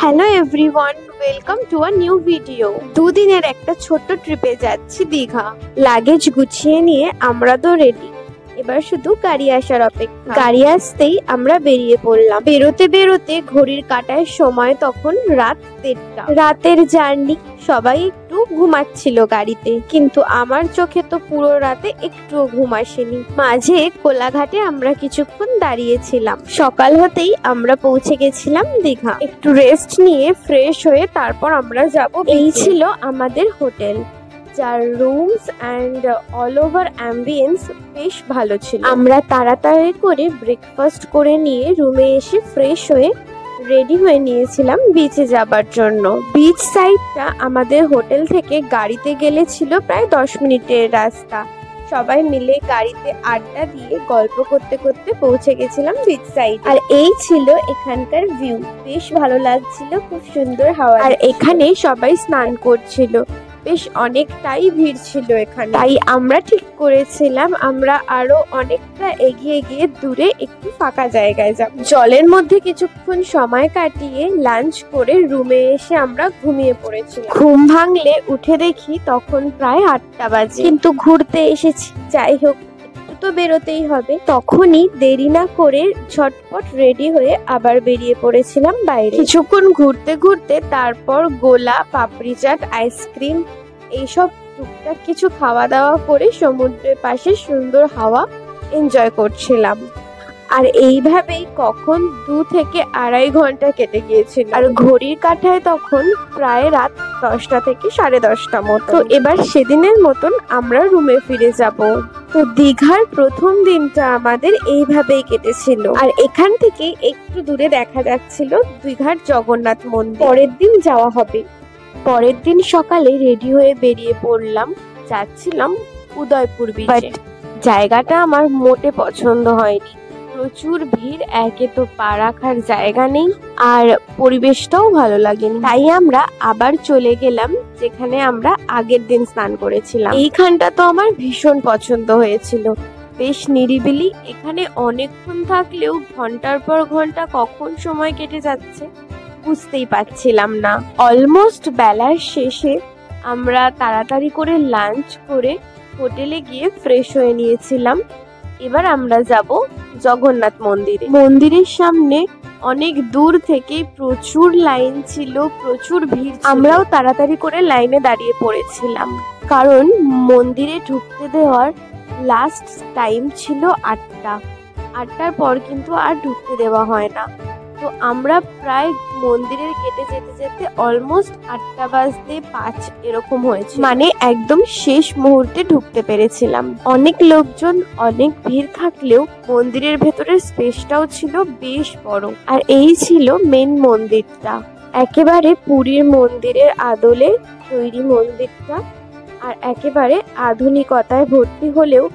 Hello everyone, welcome to a new video. দুদিনের একটা ছোট্ট ট্রিপে যাচ্ছি দীঘা। লাগেজ গুছিয়ে নিয়ে আমরা তো রেডি, এবার শুধু গাড়ি আসার অপেক্ষা। গাড়ি আসতেই আমরা বেরিয়ে পড়লাম। বেরোতে বেরোতে ঘড়ির কাঁটায় সময় তখন রাত 1:30। রাতের জার্নি, সবাই একটু ঘুমাচ্ছিল গাড়িতে, কিন্তু আমার চোখে তো পুরো রাতে একটুও ঘুম আসেনি। মাঝে কোলাঘাটে আমরা কিছুক্ষণ দাঁড়িয়েছিলাম। সকাল হতেই আমরা পৌঁছে গেছিলাম দীঘা। একটু রেস্ট নিয়ে ফ্রেশ হয়ে তারপর আমরা যাব। এই ছিল আমাদের হোটেল, যার rooms and all over ambience বেশ ভালো ছিল। আমরা তাড়াতাড়ি করে ব্রেকফাস্ট করে নিয়ে রুমে এসে ফ্রেশ হয়ে রেডি হয়ে নিয়েছিলাম বিচে যাবার জন্য। বিচ সাইডটা আমাদের হোটেল থেকে গাড়িতে গেলে ছিল প্রায় 10 মিনিটের রাস্তা। সবাই মিলে গাড়িতে আড্ডা দিয়ে গল্প করতে করতে পৌঁছে গেছিলাম বিচ সাইড। আর এই ছিল এখানকার ভিউ, বেশ ভালো লাগছিল, খুব সুন্দর হাওয়া। আর এখানে সবাই স্নান করছিল, বেশ অনেকটাই ভিড় ছিল এখানে। তাই আমরা ঠিক করেছিলাম আমরা আরো অনেকটা এগিয়ে গিয়ে দূরে একটু ফাঁকা জায়গায় যাব। জলের মধ্যে কিছুক্ষণ সময় কাটিয়ে লাঞ্চ করে রুমে এসে আমরা ঘুমিয়ে পড়েছিলাম। ঘুম ভাঙলে উঠে দেখি তখন প্রায় 8টা বাজে। কিন্তু ঘুরতে এসেছি, যাই হোক একটু তো বেরোতেই হবে। তখনই দেরি না করে ঝটপট রেডি হয়ে আবার বেরিয়ে পড়েছিলাম বাইরে। কিছুক্ষণ ঘুরতে ঘুরতে তারপর গোলা, পাপড়ি চাট, আইসক্রিম এইসব টুকটাক কিছু খাওয়া দাওয়া করে সমুদ্রের পাশে সুন্দর হাওয়া এনজয় করছিলাম। আর এইভাবেই কখন 2 থেকে 2.5 ঘন্টা কেটে গিয়েছিল। আর ঘড়ির কাঁটায় তখন প্রায় রাত 10টা থেকে 10:30 মতো। তো এবার সেদিনের মতন আমরা রুমে ফিরে যাব। তো দীঘার প্রথম দিনটা আমাদের এইভাবেই কেটেছিল। আর এখান থেকে একটু দূরে দেখা যাচ্ছিল দীঘার জগন্নাথ মন্দির। পরের দিন যাওয়া হবে। পরের দিন সকালে রেডি হয়ে বেরিয়ে পড়লাম, যাচ্ছিলাম উদয়পুর বিচে। জায়গাটা আমার মোটে পছন্দ হয়নি, প্রচুর ভিড়, একে তো পা রাখার জায়গা নেই, আর পরিবেশটাও ভালো লাগেনি। তাই আমরা আবার চলে গেলাম যেখানে আমরা আগের দিন স্নান করেছিলাম। এইখানটা তো আমার ভীষণ পছন্দ হয়েছিল, বেশ নিরিবিলি। এখানে অনেকক্ষণ থাকলেও ঘন্টার পর ঘন্টা কখন সময় কেটে যাচ্ছে বুঝতেই পারছিলাম না। অলমোস্ট বেলার শেষে আমরা তাড়াতাড়ি করে লাঞ্চ করে হোটেলে গিয়ে ফ্রেশ হয়ে নিয়েছিলাম। এবার আমরা যাব জগন্নাথ মন্দিরে। মন্দিরের সামনে অনেক দূর থেকে প্রচুর লাইন ছিল, প্রচুর ভিড়। আমরাও তাড়াতাড়ি করে লাইনে দাঁড়িয়ে পড়েছিলাম, কারণ মন্দিরে ঢুকতে দেওয়ার লাস্ট টাইম ছিল 8টা। 8টার পর কিন্তু আর ঢুকতে দেওয়া হয় না। তো আমরা প্রায় মন্দিরের গেটে যেতে যেতে অলমোস্ট 8:05 এরকম হয়েছে, মানে একদম শেষ মুহূর্তে ঢুকতে পেরেছিলাম। অনেক লোকজন, অনেক ভিড় থাকলেও মন্দিরের ভেতরের স্পেসটাও ছিল বেশ বড়। আর এই ছিল মেন মন্দিরটা, একেবারে পুরীর মন্দিরের আদলে তৈরি মন্দিরটা। আর একেবারে আধুনিকতায় ভর্তি হলেও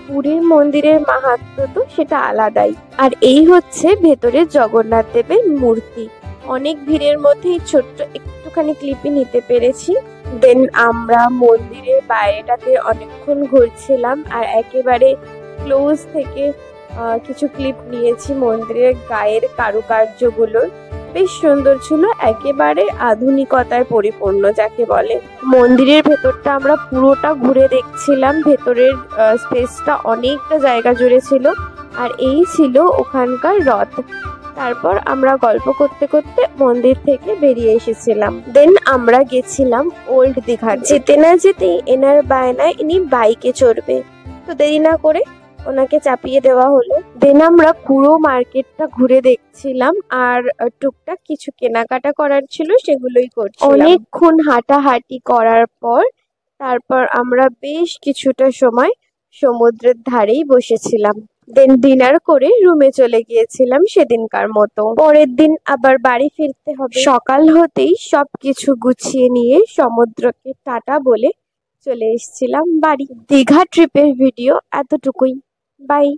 পুরীর মন্দিরের মাহাত্ম্য তো সেটা আলাদাই। আর এই হচ্ছে ভেতরে জগন্নাথ দেবের মূর্তি। অনেক ভিড়ের মধ্যেই ছোট্ট একটুখানি ক্লিপই নিতে পেরেছি। দেন আমরা মন্দিরের বাইরেটাতে অনেকক্ষণ ঘুরছিলাম, আর একেবারে ক্লোজ থেকে কিছু ক্লিপ নিয়েছি মন্দিরের গায়ের কারুকার্যগুলোর। বেশ সুন্দর ছিল, একেবারে আধুনিকতায় পরিপূর্ণ যাকে বলে। মন্দিরের ভেতরটা আমরা পুরোটা ঘুরে দেখছিলাম, ভেতরের স্পেসটা অনেকটা জায়গা জুড়ে ছিল। আর এই ছিল ওখানকার রথ। তারপর আমরা গল্প করতে করতে মন্দির থেকে বেরিয়ে এসেছিলাম। দেন আমরা গেছিলাম ওল্ড দীঘা। যেতে না যেতেই এনার বায়নায় ইনি বাইকে চড়বে, তো দেরি না করে ওনাকে চাপিয়ে দেওয়া হলো। দেন আমরা পুরো মার্কেটটা ঘুরে দেখছিলাম, আর টুকটাক কিছু কেনাকাটা করার ছিল সেগুলোই করছিলাম। অনেকক্ষণ হাঁটাহাঁটি করার পর তারপর আমরা বেশ কিছুটা সময় সমুদ্রের ধারেই বসেছিলাম। দেন ডিনার করে রুমে চলে গিয়েছিলাম সেদিনকার মতো। পরের দিন আবার বাড়ি ফিরতে হবে। সকাল হতেই সবকিছু গুছিয়ে নিয়ে সমুদ্রকে টাটা বলে চলে এসেছিলাম বাড়ি। দীঘা ট্রিপের ভিডিও এতটুকুই। বাই।